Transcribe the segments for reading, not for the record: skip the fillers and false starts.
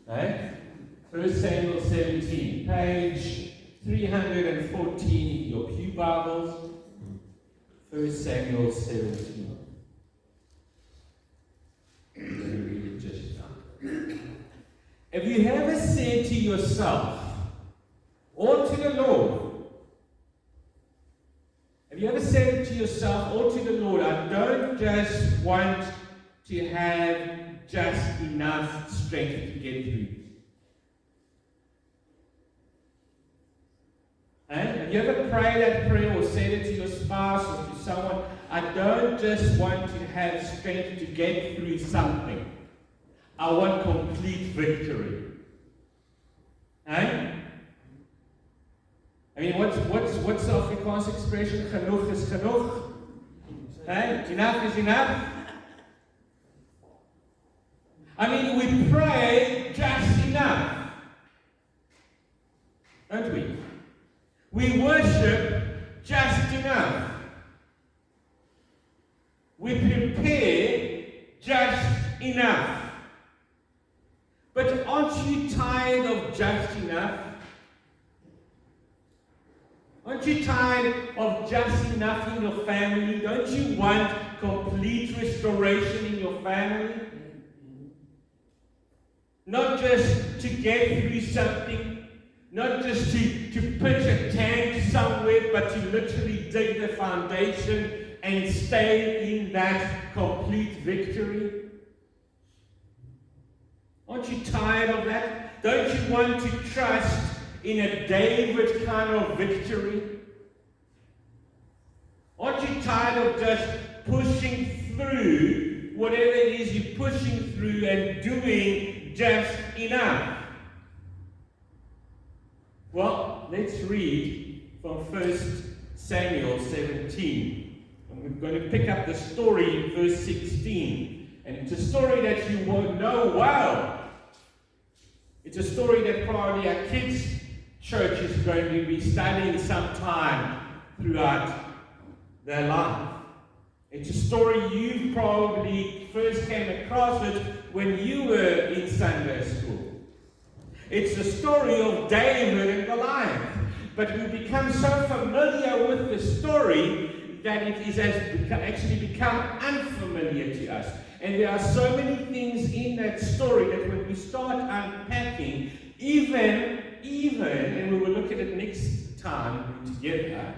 Right? 1 Samuel 17, page 314 in your Pew Bibles. 1 Samuel 17. I'm going to read it just now. Have you ever said to yourself, or to the Lord, have you ever said to yourself or to the Lord, I don't just want to have just enough strength to get through? Have you ever prayed that prayer or said it to your spouse or to someone, I don't just want to have strength to get through something. I want complete victory. I mean, what's the Afrikaans expression? Genoeg is genoeg. Enough is enough. I mean, we pray just enough, don't we? We worship just enough. We prepare just enough. But aren't you tired of just enough? Aren't you tired of just enough in your family? Don't you want complete restoration in your family? Not just to get through something, not just to pitch a tent somewhere, but to literally dig the foundation and stay in that complete victory? Aren't you tired of that? Don't you want to trust in a David kind of victory? Aren't you tired of just pushing through whatever it is you're pushing through and doing just enough? Well, let's read from 1 Samuel 17. And we're going to pick up the story in verse 16. And it's a story that you won't know well. It's a story that probably our kids' church is going to be studying sometime throughout their life. It's a story you probably first came across it when you were in Sunday school. It's the story of David and Goliath. But we become so familiar with the story that it has actually become unfamiliar to us. And there are so many things in that story that when we start unpacking, even, and we will look at it next time together,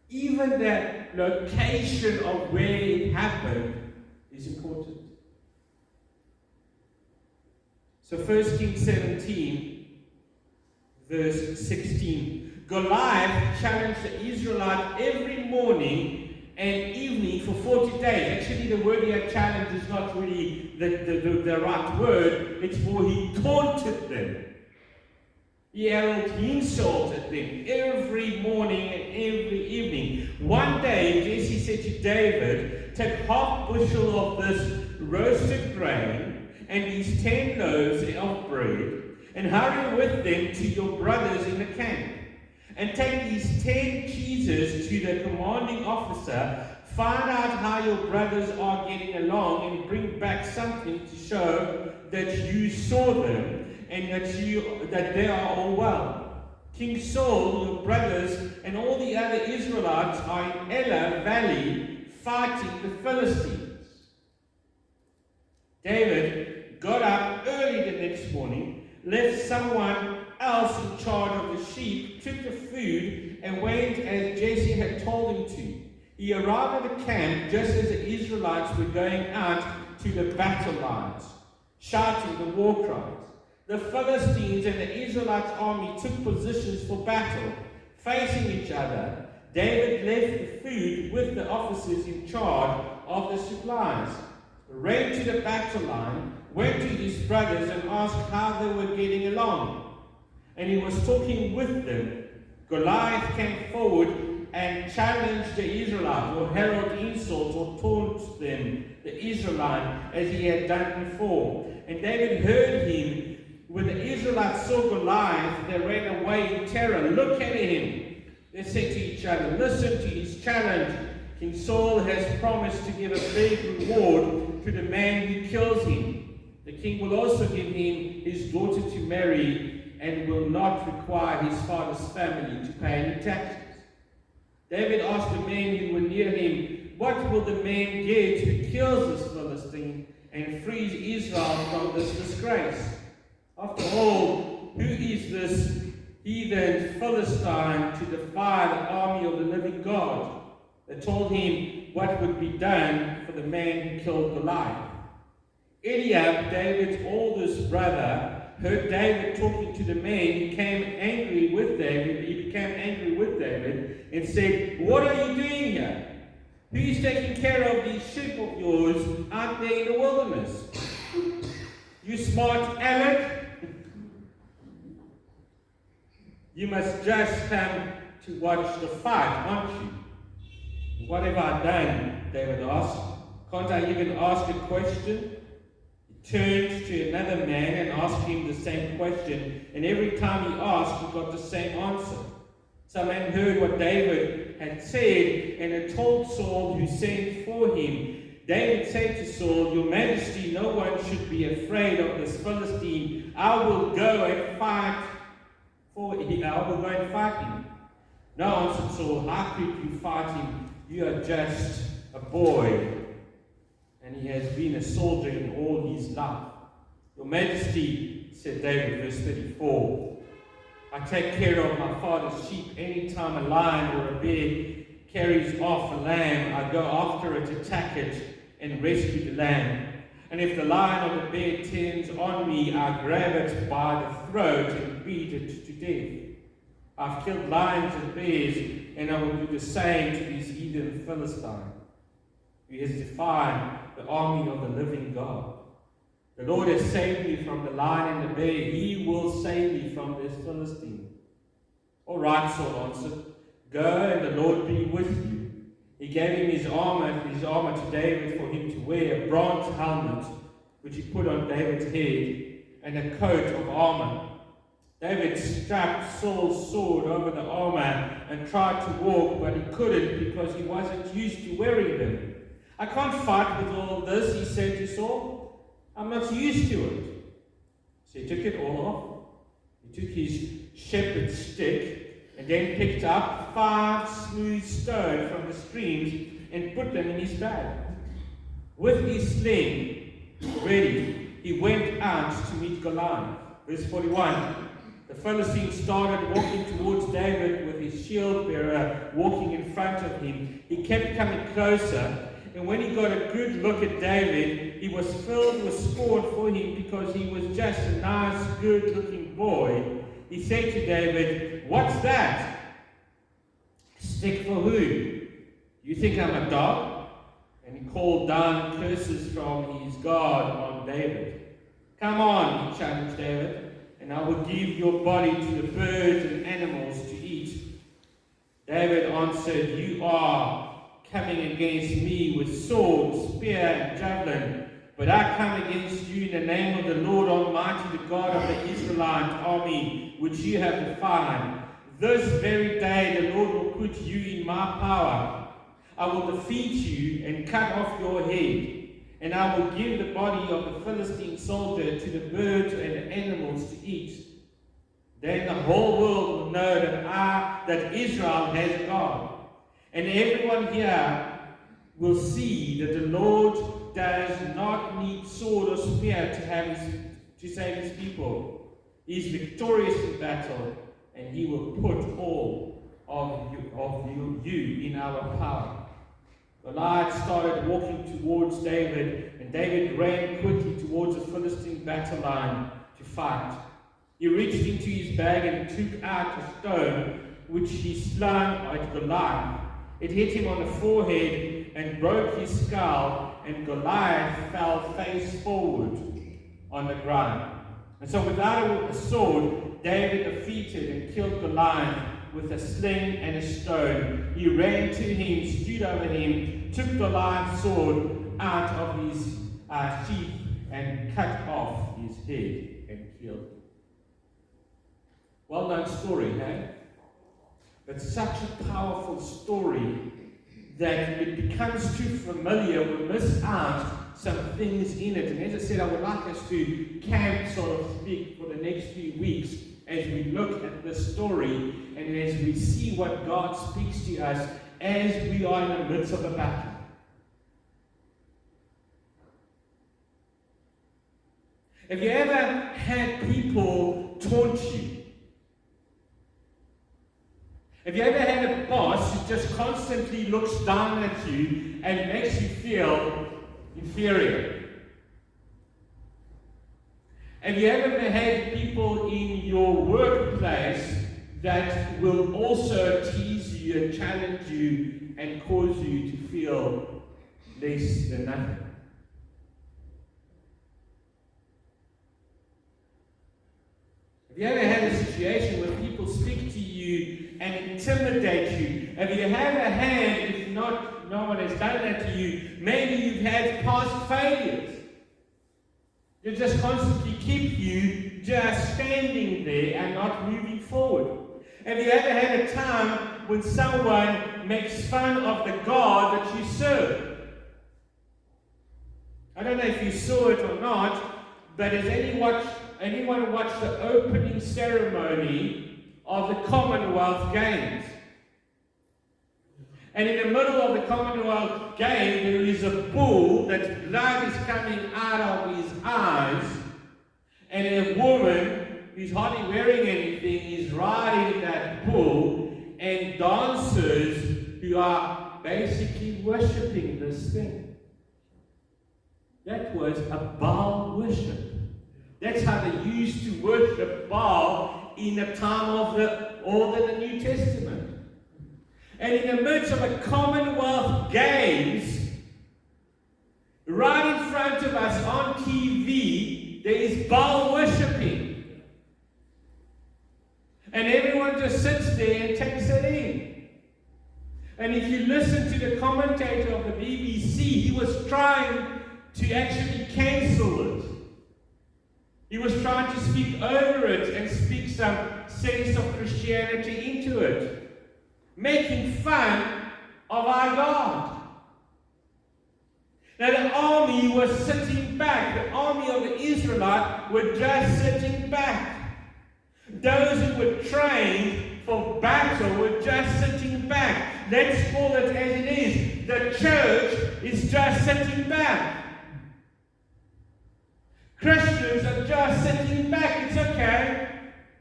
even that location of where it happened is important. So 1 Kings 17, verse 16. Goliath challenged the Israelites every morning and evening for 40 days. Actually, the word here, challenge, is not really the right word. It's more he taunted them. He insulted them every morning and every evening. One day, Jesse said to David, take half bushel of this roasted grain and these 10 loaves of bread, and hurry with them to your brothers in the camp. And take these 10 cheeses to the commanding officer, find out how your brothers are getting along, and bring back something to show that you saw them and that they are all well. King Saul, your brothers, and all the other Israelites are in Elah Valley fighting the Philistines. David got up early the next morning, left someone else in charge of the sheep, took the food, and went as Jesse had told him to. He arrived at the camp just as the Israelites were going out to the battle lines, shouting the war cries. The Philistines and the Israelites' army took positions for battle, facing each other. David left the food with the officers in charge of the supplies, ran to the battle line, went to his brothers and asked how they were getting along. And he was talking with them. Goliath came forward and challenged the Israelites, or hurled insults, or taunted them, the Israelites, as he had done before. And David heard him. When the Israelites saw Goliath, they ran away in terror. Look at him, they said to each other. Listen to his challenge. King Saul has promised to give a big reward to the man who kills him. The king will also give him his daughter to marry and will not require his father's family to pay any taxes. David asked the men who were near him, what will the man get who kills this Philistine and frees Israel from this disgrace? After all, who is this heathen Philistine to defy the army of the living God? They told him what would be done for the man who killed Goliath. Eliab, David's oldest brother, heard David talking to the man. He became angry with David and said, what are you doing here? Who is taking care of these sheep of yours out there in the wilderness? You smart aleck? You must just come to watch the fight, aren't you? What have I done? David asked. Can't I even ask a question? He turned to another man and asked him the same question, and every time he asked, he got the same answer. Some man heard what David had said and had told Saul, who sent for him. David said to Saul, Your Majesty, no one should be afraid of this Philistine. I will go and fight him. No, answered Saul, how could you fight him? You are just a boy, and he has been a soldier in all his life. Your Majesty, said David, verse 34, I take care of my father's sheep. Any time a lion or a bear carries off a lamb, I go after it, attack it, and rescue the lamb. And if the lion or the bear turns on me, I grab it by the throat and beat it to death. I've killed lions and bears, and I will do the same to this heathen Philistine, who has defied the army of the living God. The Lord has saved me from the lion and the bear. He will save me from this Philistine. All right, Saul answered, go, and the Lord be with you. He gave him his armor to David for him to wear, a bronze helmet, which he put on David's head, and a coat of armor. David strapped Saul's sword over the armor and tried to walk, but he couldn't because he wasn't used to wearing them. I can't fight with all this, he said to Saul. I'm not used to it. So he took it all off. He took his shepherd's stick and then picked up 5 smooth stones from the streams and put them in his bag. With his sling ready, he went out to meet Goliath. Verse 41. The Philistine started walking towards David with his shield bearer walking in front of him. He kept coming closer, and when he got a good look at David, he was filled with scorn for him because he was just a nice, good-looking boy. He said to David, what's that? Stick for who? You think I'm a dog? And he called down curses from his God on David. Come on, he challenged David, and I will give your body to the birds and animals to eat. David answered, you are coming against me with sword, spear, and javelin, but I come against you in the name of the Lord Almighty, the God of the Israelite army, which you have defied. This very day the Lord will put you in my power. I will defeat you and cut off your head, and I will give the body of the Philistine soldier to the birds and the animals to eat. Then the whole world will know that Israel has a God. And everyone here will see that the Lord does not need sword or spear to save his people. He is victorious in battle, and he will put all of you in our power. Goliath started walking towards David, and David ran quickly towards the Philistine battle line to fight. He reached into his bag and took out a stone, which he slung at Goliath. It hit him on the forehead and broke his skull, and Goliath fell face forward on the ground. And so without a sword, David defeated and killed Goliath with a sling and a stone. He ran to him, stood over him, took Goliath's sword out of his sheath, and cut off his head and killed him. Well-known story, hey? But such a powerful story that it becomes too familiar, we miss out some things in it. And as I said, I would like us to camp, sort of speak, for the next few weeks as we look at this story and as we see what God speaks to us as we are in the midst of a battle. Have you ever had people taunt you? Have you ever had a boss who just constantly looks down at you and makes you feel inferior? Have you ever had people in your workplace that will also tease you and challenge you and cause you to feel less than nothing? Have you ever had a situation where people speak to you and intimidate you? Have you ever had, if not, no one has done that to you, maybe you've had past failures that just constantly keep you just standing there and not moving forward? Have you ever had a time when someone makes fun of the God that you serve? I don't know if you saw it or not, but has anyone watched the opening ceremony of the Commonwealth Games? And in the middle of the Commonwealth Game, there is a bull that blood is coming out of his eyes, and a woman who's hardly wearing anything is riding that bull, and dancers who are basically worshipping this thing. That was a Baal worship. That's how they used to worship Baal in the time of the Old and the New Testament. And in the midst of a Commonwealth Games, right in front of us on TV, there is Baal worshipping. And everyone just sits there and takes it in. And if you listen to the commentator of the BBC, he was trying to actually cancel it. He was trying to speak over it and speak some sense of Christianity into it, making fun of our God. Now the army was sitting back. The army of the Israelites were just sitting back. Those who were trained for battle were just sitting back. Let's call it as it is. The church is just sitting back. Christians are just sitting back. It's okay.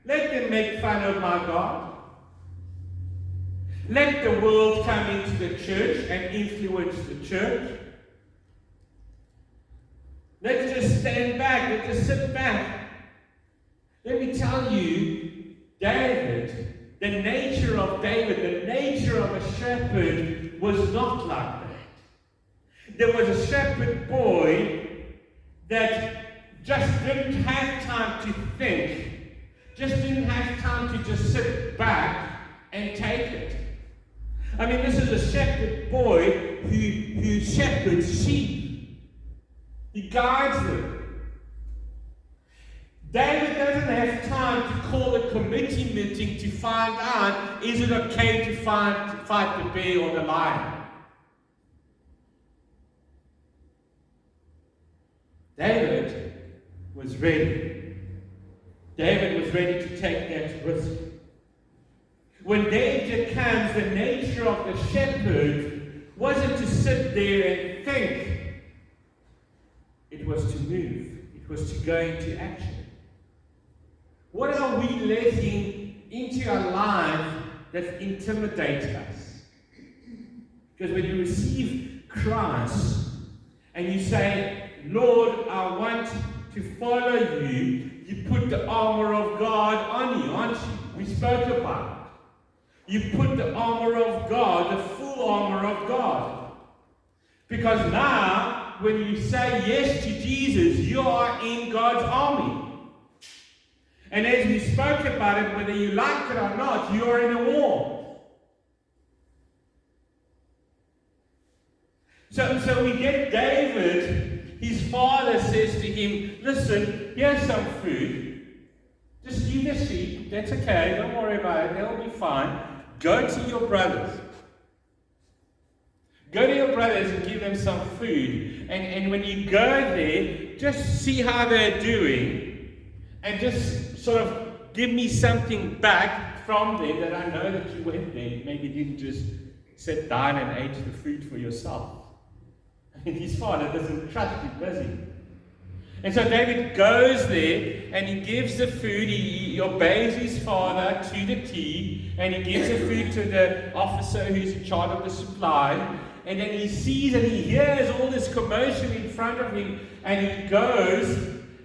Let them make fun of my God. Let the world come into the church and influence the church. Let's just stand back. Let's just sit back. Let me tell you, David, the nature of David, the nature of a shepherd was not like that. There was a shepherd boy that just didn't have time to think, just didn't have time to just sit back and take it. I mean, this is a shepherd boy who shepherds sheep. He guides them. David doesn't have time to call a committee meeting to find out, is it okay to fight the bear or the lion? David was ready. David was ready to take that risk. When danger comes, the nature of the shepherd wasn't to sit there and think. It was to move. It was to go into action. What are we letting into our life that intimidates us? Because when you receive Christ and you say, Lord, I want to follow you, you put the armor of God on you, aren't you? We spoke about it. You put the armor of God, the full armor of God. Because now, when you say yes to Jesus, you are in God's army. And as we spoke about it, whether you like it or not, you are in a war. So we get David. His father says to him, listen, here's some food. Just leave the sheep. That's okay. Don't worry about it. They'll be fine. Go to your brothers. Go to your brothers and give them some food. And when you go there, just see how they're doing. And just sort of give me something back from them that I know that you went there. Maybe you didn't just sit down and ate the food for yourself. I mean, his father doesn't trust him, does he? And so David goes there and he gives the food. He obeys his father to the T, and he gives the food to the officer who's in charge of the supply. And then he sees and he hears all this commotion in front of him, and he goes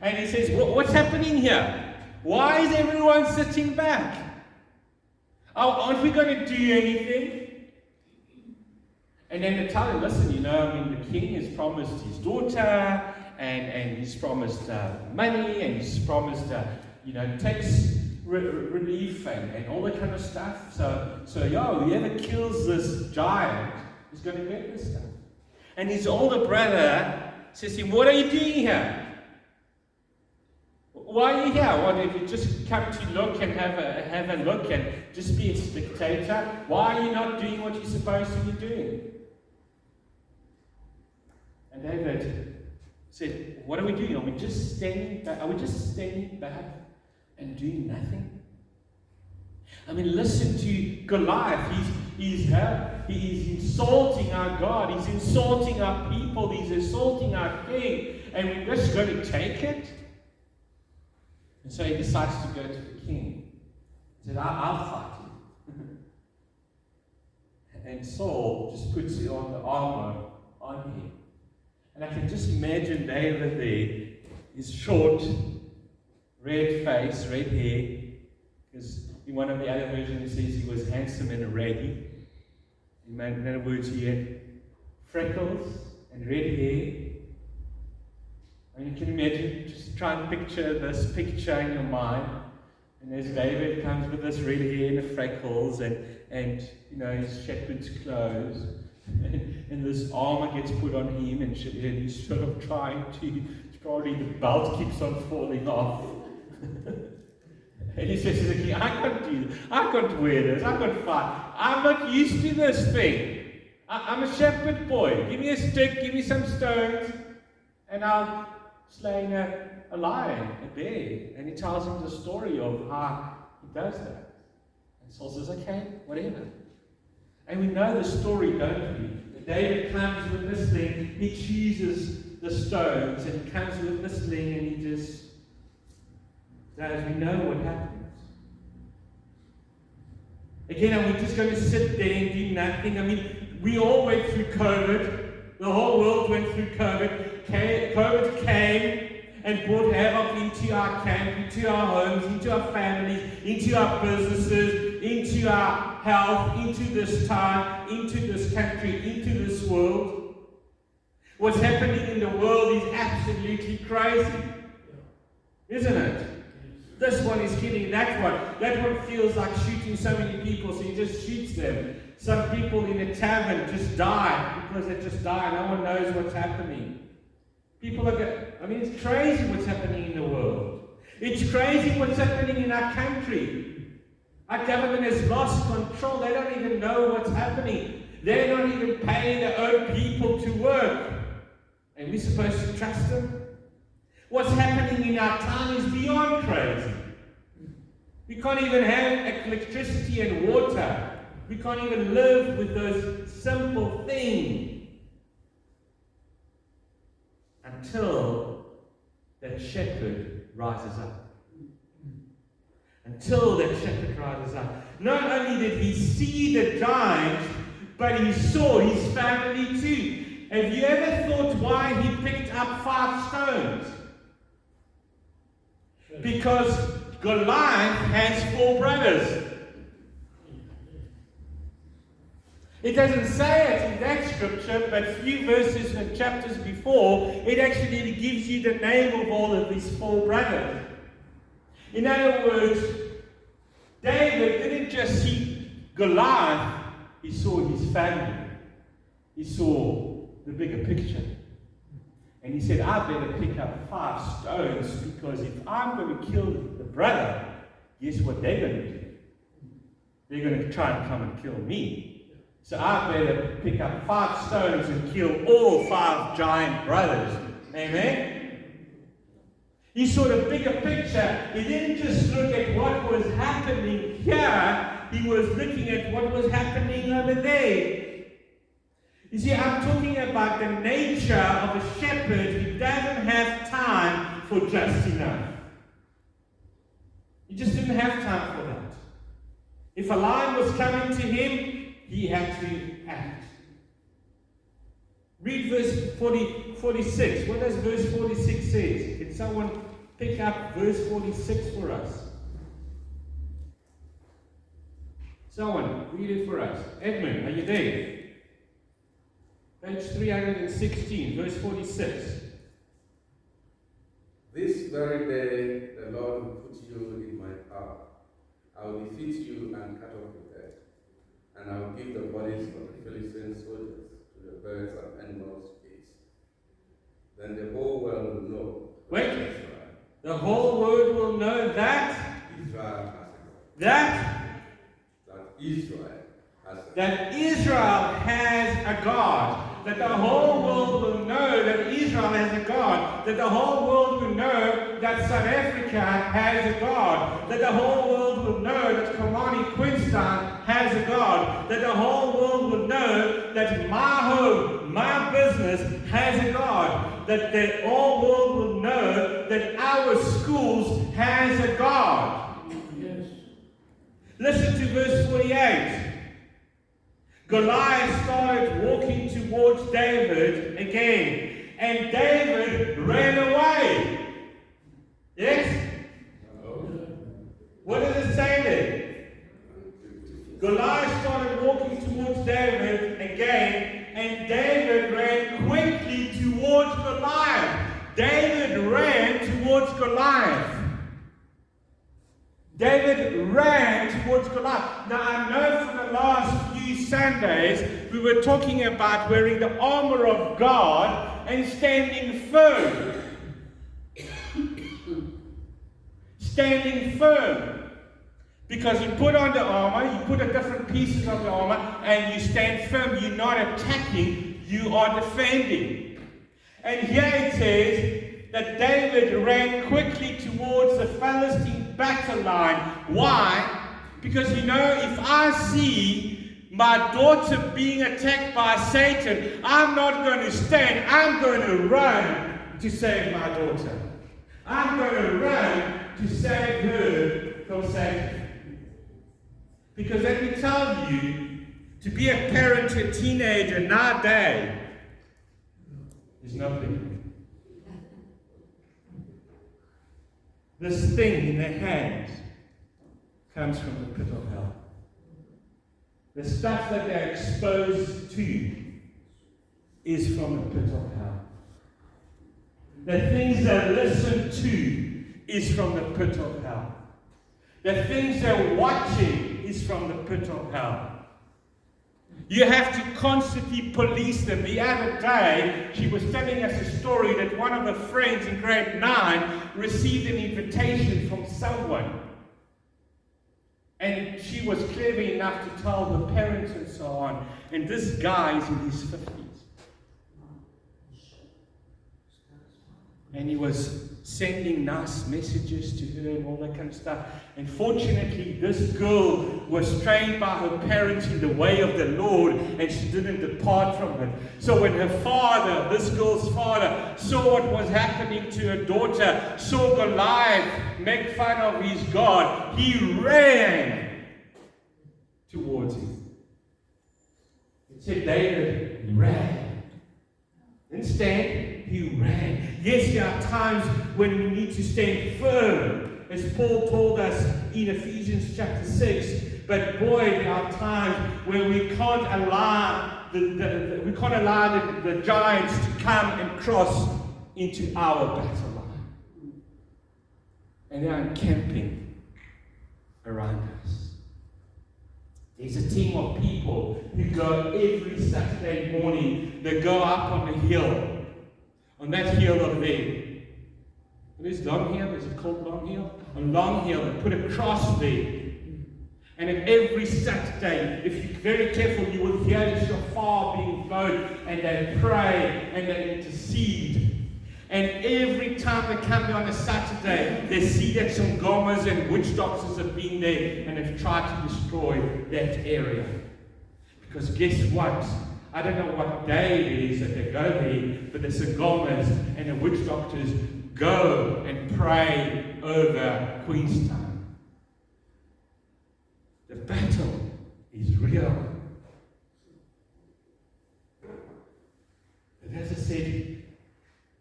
and he says, what's happening here? Why is everyone sitting back? Aren't we going to do anything? And then they tell him, listen, the king has promised his daughter, and he's promised money, and he's promised, tax relief and all that kind of stuff. So whoever kills this giant is going to get this stuff. And his older brother says to him, what are you doing here? Why are you here? What, if you just come to look and have a look and just be a spectator? Why are you not doing what you're supposed to be doing? And David said, what are we doing? Are we just standing back and doing nothing? I mean, listen to Goliath. He's insulting our God. He's insulting our people. He's insulting our king. And we're just going to take it? And so he decides to go to the king. He said, I'll fight him. And Saul just puts on the armor on him. And I can just imagine David there, his short, red face, red hair, because in one of the other versions it says he was handsome and raggy. In other words, he had freckles and red hair. I mean, you can imagine, just try and picture this picture in your mind. And as David comes with this red hair and the freckles and his shepherd's clothes, and this armor gets put on him, and he's sort of trying to, probably the belt keeps on falling off. And he says to the king, I can't do this. I can't wear this. I can't fight. I'm not used to this thing. I'm a shepherd boy. Give me a stick, give me some stones, and I'll slay a lion, a bear. And he tells him the story of how he does that. And Saul says, okay, whatever. And we know the story, don't we? David comes with this thing, he chooses the stones, and he comes with this thing, and he just does. We know what happens. Again, are we just going to sit there and do nothing? I mean, we all went through COVID. The whole world went through COVID. COVID came and brought havoc into our camp, into our homes, into our families, into our businesses, into our health, into this time, into this country, into this world. What's happening in the world is absolutely crazy, isn't it? This one is killing that one. That one feels like shooting so many people, so he just shoots them. Some people in a tavern just die because they just die. No one knows what's happening. People it's crazy what's happening in the world. It's crazy what's happening in our country. Our government has lost control. They don't even know what's happening. They're not even paying their own people to work. And we're supposed to trust them? What's happening in our town is beyond crazy. We can't even have electricity and water. We can't even live with those simple things. Until that shepherd rises up. Until that shepherd rises up. Not only did he see the giant, but he saw his family too. Have you ever thought why he picked up 5 stones? Because Goliath has 4 brothers. It doesn't say it in that scripture, but a few verses and chapters before, it actually gives you the name of all of these 4 brothers. In other words, David didn't just see Goliath, he saw his family. He saw the bigger picture. And he said, I better pick up 5 stones, because if I'm going to kill the brother, guess what they're going to do? They're going to try and come and kill me. So I better pick up 5 stones and kill all 5 giant brothers. Amen? He saw the bigger picture. He didn't just look at what was happening here. He was looking at what was happening over there. You see, I'm talking about the nature of a shepherd who doesn't have time for just enough. He just didn't have time for that. If a lion was coming to him, he had to act. Read verse 46. What does verse 46 say? Can someone pick up verse 46 for us? Someone, read it for us. Edmund, are you there? Page 316, verse 46. This very day the Lord will put you in my power. I will defeat you and cut off your head. And I will give the bodies of the Philistine soldiers to the birds and animals to eat. Then the whole world will know. Wait. The whole world will know that Israel has a God. That Israel has a God. That Israel has a God. That the whole world will know that Israel has a God. That the whole world will know that South Africa has a God. That the whole world will know that Komani Queenstown has a God. That the whole world will know that my home, my business has a God. That the whole world will know that our schools has a God. Yes. Listen to verse 48. Goliath started walking towards David again, and David ran away. Yes? What does it say there? Goliath started walking towards David again, and David ran quickly towards Goliath. David ran towards Goliath. David ran towards Goliath. Now, I know for the last few Sundays, we were talking about wearing the armor of God and standing firm. Standing firm. Because you put on the armor, you put the different pieces of the armor, and you stand firm. You're not attacking, you are defending. And here it says that David ran quickly towards the Philistine battle line. Why? Because if I see my daughter being attacked by Satan, I'm not going to stand. I'm going to run to save my daughter. I'm going to run to save her from Satan. Because let me tell you, to be a parent to a teenager nowadays is nothing. This thing in their hands comes from the pit of hell. The stuff that they're exposed to is from the pit of hell. The things they listen to is from the pit of hell. The things they're watching is from the pit of hell. You have to constantly police them. The other day, she was telling us a story that one of her friends in grade 9 received an invitation from someone. And she was clever enough to tell the parents and so on. And this guy is in his 50s. And he was sending nice messages to her and all that kind of stuff. And fortunately, this girl was trained by her parents in the way of the Lord, and she didn't depart from it. So when her father, this girl's father, saw what was happening to her daughter, saw Goliath make fun of his God, he ran towards him. It said David ran. Didn't stand. He ran. Yes, there are times when we need to stand firm, as Paul told us in Ephesians chapter 6. But boy, there are times when we can't allow the giants to come and cross into our battle line. And they are encamping around us. There's a team of people who go every Saturday morning. They go up on the hill. On that hill over there. What is Long Hill? Is it called Long Hill? On Long Hill, they put a cross there. And every Saturday, if you're very careful, you will hear the shofar being blown, and they pray and they intercede. And every time they come there on a Saturday, they see that some gommers and witch doctors have been there and have tried to destroy that area. Because guess what? I don't know what day it is that they go there, but the Sangomas and the witch doctors go and pray over Queenstown. The battle is real. But as I said,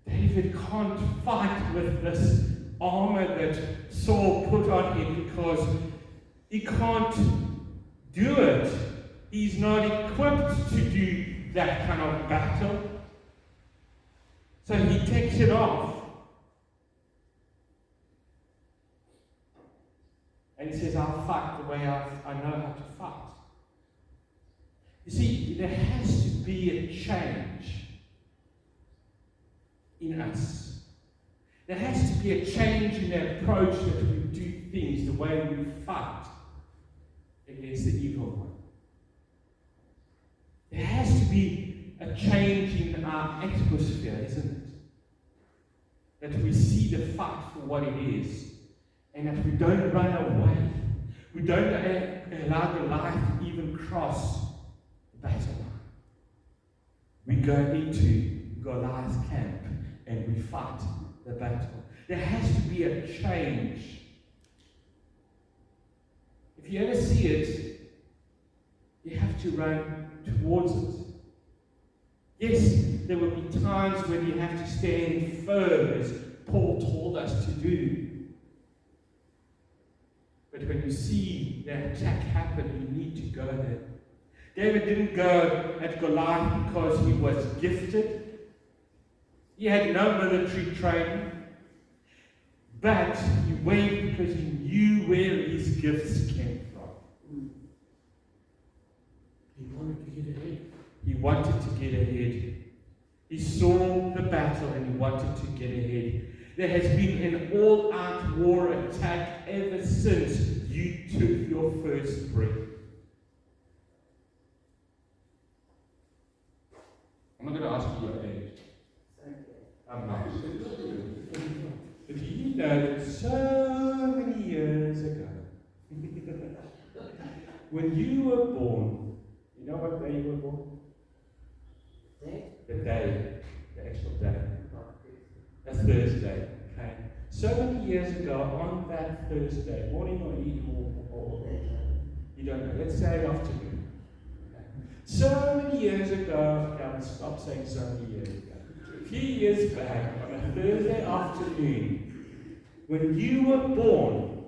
David can't fight with this armor that Saul put on him because he can't do it. He's not equipped to do that kind of battle. So he takes it off. And he says, I'll fight the way I know how to fight. You see, there has to be a change in us. There has to be a change in the approach that we do things, the way we fight against the evil one. There has to be a change in our atmosphere, isn't it? That we see the fight for what it is, and that we don't run away. We don't allow Goliath to even cross the battle line. We go into Goliath's camp and we fight the battle. There has to be a change. If you ever see it, you have to run towards it. Yes, there will be times when you have to stand firm, as Paul told us to do. But when you see that attack happen, you need to go there. David didn't go at Goliath because he was gifted. He had no military training. But he went because he knew where his gifts came from. He wanted to get ahead. He wanted to get ahead. He saw the battle and he wanted to get ahead. There has been an all-out war attack ever since you took your first breath. I'm not going to ask you your age. I'm not. But do you know that so many years ago, when you were born, you know what day you were born? The day, the actual day. A Thursday, okay? So many years ago, on that Thursday, morning or evening, or you don't know, let's say afternoon. Okay? So many years ago, okay, I'll stop saying so many years ago. A few years back, on a Thursday afternoon, when you were born,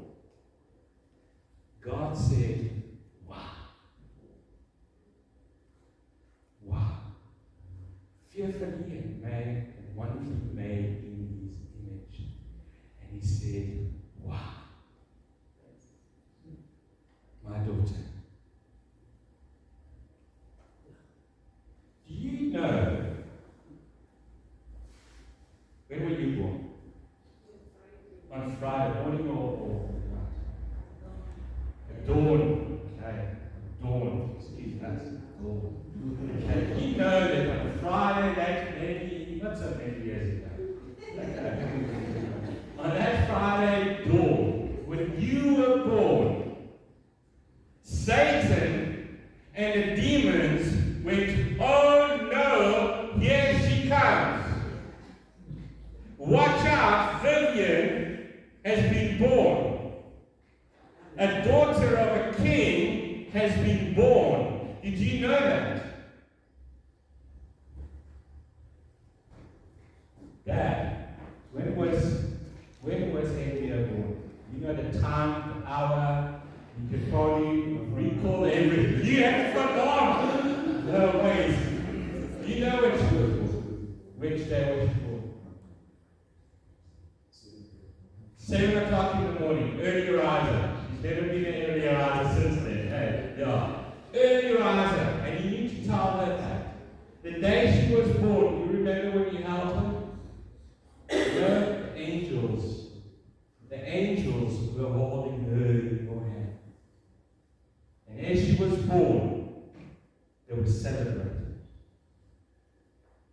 God said, wow. Wow. Fearfully and made and wonderfully made in his image. And he said, wow. My daughter. Do you know, when were you born? On Friday morning or at dawn? Okay, dawn. Excuse us. Dawn. Okay. You know that on Friday, that maybe, not so many years ago. Okay. On that Friday dawn, when you were born, Satan and the demons went, oh no, here she comes. Watch out, Vivian has been born. A daughter of a king has been born. Did you know that? Dad, when was Andrea born? You know the time, the hour, you could probably recall everything. You have forgotten! No ways. You know when she was born. Which day was she born? 7 o'clock in the morning, early riser. She's never been an early riser since then. Hey, yeah. Early riser. And you need to tell her that. The day she was born, you remember when you held her? The angels were holding her in your hand. celebrated.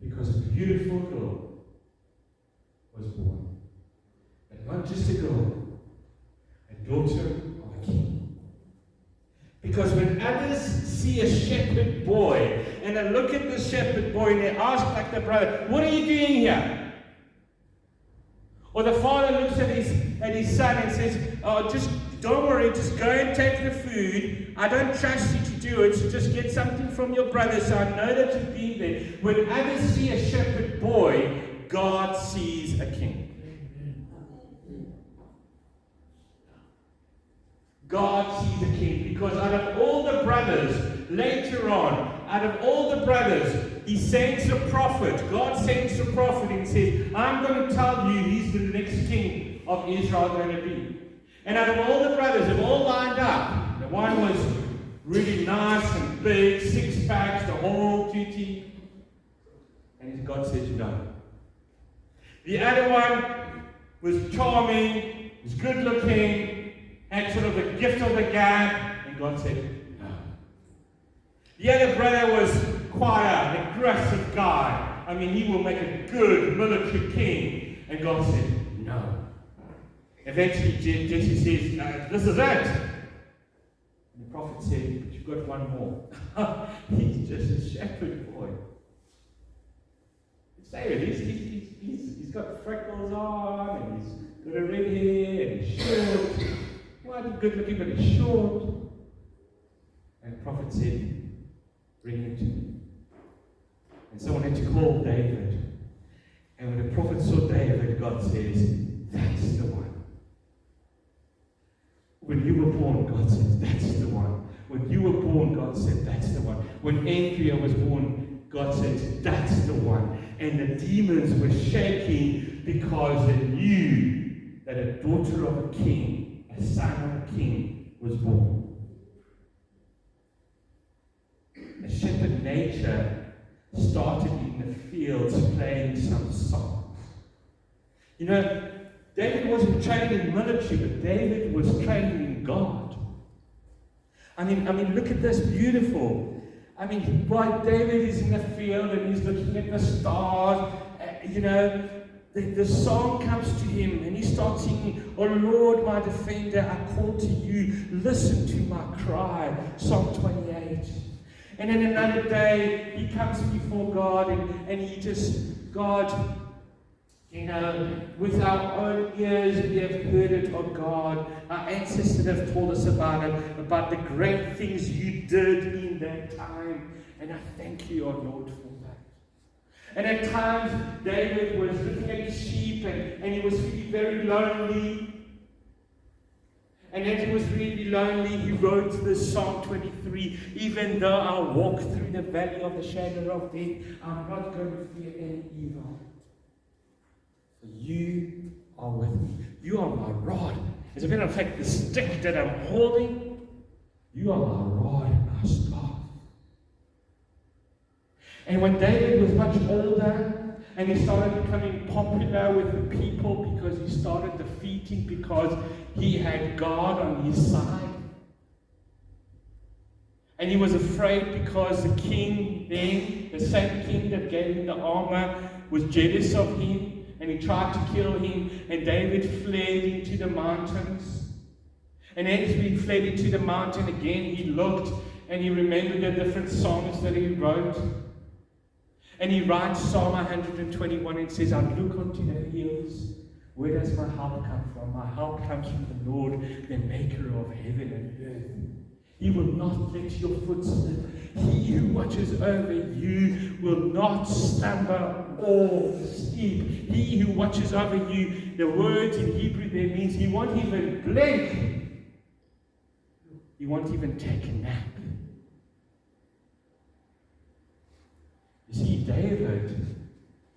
Because a beautiful girl was born. But not just a girl, a daughter of a king. Because when others see a shepherd boy, and they look at the shepherd boy and they ask like the brother, what are you doing here? Or the father looks at his son and says, oh, just don't worry, just go and take the food. I don't trust you to do it, so just get something from your brother so I know that you've been there. When others see a shepherd boy, God sees a king. God sees a king, because out of all the brothers, later on, out of all the brothers, he sends a prophet. God sends a prophet and says, I'm going to tell you he's the next king of Israel going to be. And out of all the brothers, they've all lined up. The one was really nice and big, 6 packs, the whole duty. And God says, no. The other one was charming, was good looking, had sort of the gift of the gab, and God said, no. The other brother was quite an aggressive guy. I mean, he will make a good military king. And God said, no. Eventually, Jesse says, no, this is it. And the prophet said, but you've got one more. He's just a shepherd boy. It's David. He's got freckles on, and he's got a red hair, and he's short. Well, he's good looking, but he's short. And the prophet said, bring him to me. And someone had to call David. And when the prophet saw David, God says, that's the one. When you were born, God says, that's the one. When you were born, God said, that's the one. When Andrea was born, God says, that's the one. And the demons were shaking because they knew that a daughter of a king, a son of a king, was born. A shepherd nature started in the fields playing some songs. You know, David wasn't trained in military, but David was trained in God. I mean, look at this, beautiful. I mean, while David is in the field and he's looking at the stars, you know, the song comes to him and he starts singing, oh Lord, my defender, I call to you, listen to my cry, Psalm 28. And then another day, he comes before God and he just, God, you know, with our own ears we have heard it, oh God. Our ancestors have told us about it, about the great things you did in that time. And I thank you, oh Lord, for that. And at times, David was looking at his sheep and he was feeling very lonely. And as he was really lonely, he wrote this Psalm 23, even though I walk through the valley of the shadow of death, I'm not going to fear any evil. For you are with me. You are my rod. As a matter of fact, the stick that I'm holding, you are my rod and my staff. And when David was much older, and he started becoming popular with the people because he started defeating, because he had God on his side. And he was afraid because the king then, the same king that gave him the armor, was jealous of him. And he tried to kill him, and David fled into the mountains. And as he fled into the mountain again, he looked and he remembered the different songs that he wrote. And he writes Psalm 121 and says, I look unto the hills. Where does my help come from? My help comes from the Lord, the maker of heaven and earth. He will not let your foot slip. He who watches over you will not stumble or sleep. He who watches over you, the words in Hebrew there means he won't even blink. He won't even take a nap. You see, David,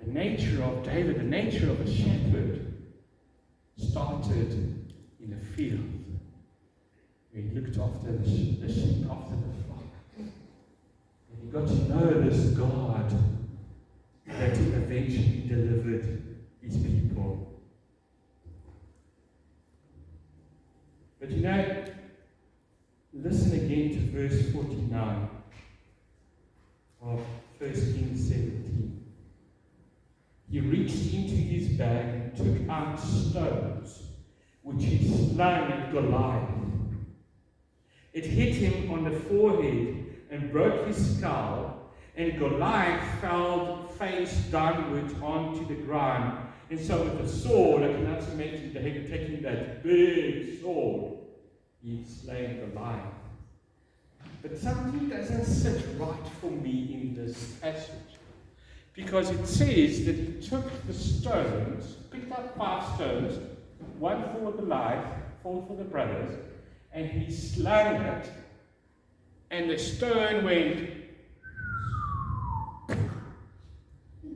the nature of a shepherd, started in a field. He looked after the sheep, after the flock. And he got to know this God that eventually delivered his people. But you know, listen again to verse 49. of 1 Kings 17. He reached into his bag and took out stones, which he slung at Goliath. It hit him on the forehead and broke his skull, and Goliath fell face downwards onto the ground. And so with the sword, I can also imagine David taking that big sword, he slain Goliath. But something doesn't sit right for me in this passage. Because it says that he took the stones, picked up 5 stones, one for Goliath, 4 for the brothers, and he slung it, and the stone went,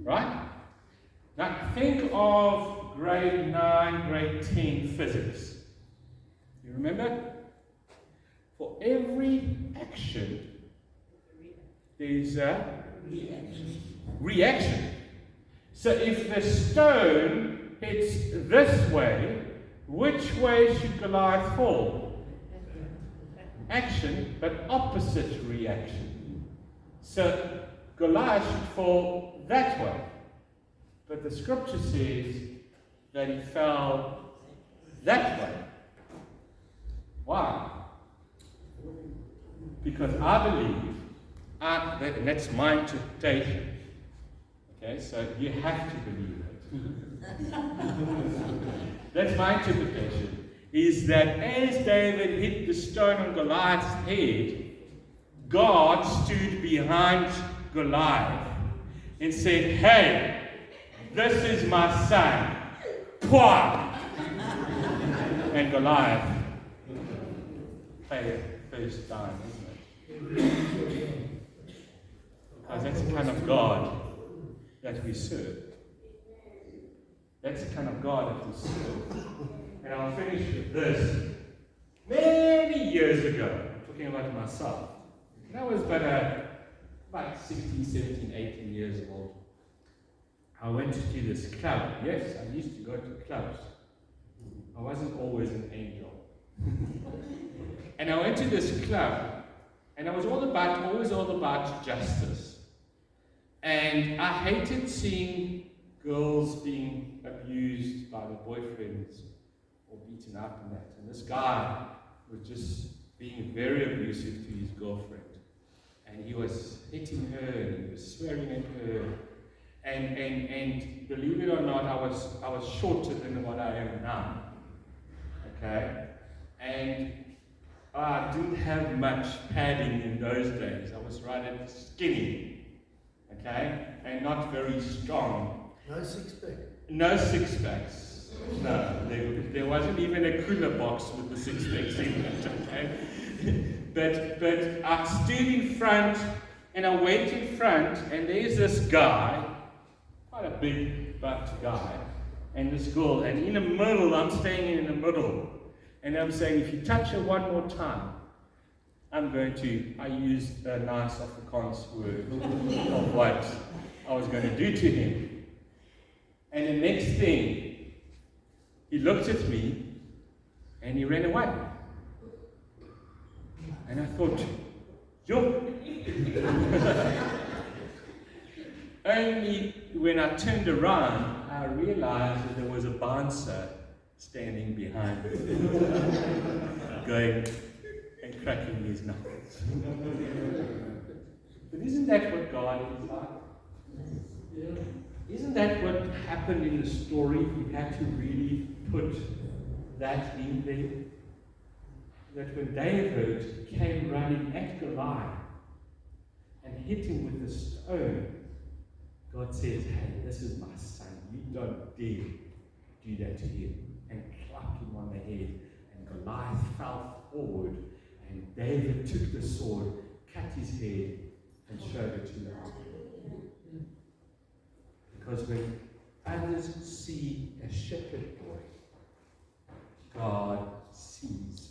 right? Now think of grade 9, grade 10 physics. You remember? For every action, there's a reaction. So if the stone hits this way, which way should Goliath fall? Action, but opposite reaction. So Goliath should fall that way. But the scripture says that he fell that way. Why? Because I believe, and that's my interpretation. Okay, so you have to believe it. That's my interpretation. Is that as David hit the stone on Goliath's head, God stood behind Goliath and said, "Hey, this is my son." Pwah! And Goliath fell face down, isn't it? Because that's the kind of God that we serve. That's the kind of God that we serve. And I'll finish with this. Many years ago, I'm talking about myself, and I was about 16, 17, 18 years old. I went to this club. Yes, I used to go to clubs. I wasn't always an angel. And I went to this club, and I was always all about justice. And I hated seeing girls being abused by their boyfriends or beaten up and that. And this guy was just being very abusive to his girlfriend. And he was hitting her, and he was swearing at her. And believe it or not, I was shorter than what I am now. Okay? And I didn't have much padding in those days. I was rather skinny. Okay? And not very strong. No six-pack. No six-packs. No. There wasn't even a cooler box with the six-packs in it. Okay? But I stood in front, and I went in front, and there's this guy, quite a big butt guy, and this girl, and in the middle, I'm staying in the middle, and I'm saying, if you touch her one more time, I used a nice Afrikaans word of what I was going to do to him. And the next thing, he looked at me, and he ran away. And I thought, yo. Only when I turned around, I realized that there was a bouncer standing behind me, going and cracking his knuckles. But isn't that what God is like? Isn't that what happened in the story? He had to really put that in there. That when David came running at Goliath and hit him with a stone, God says, "Hey, this is my son. You don't dare do that to him." And clapped him on the head. And Goliath fell forward. And David took the sword, cut his head, and showed it to the people. Because when others see a shepherd boy, God sees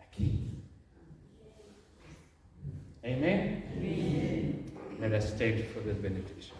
a king. Amen? Amen. Let us stand for the benediction.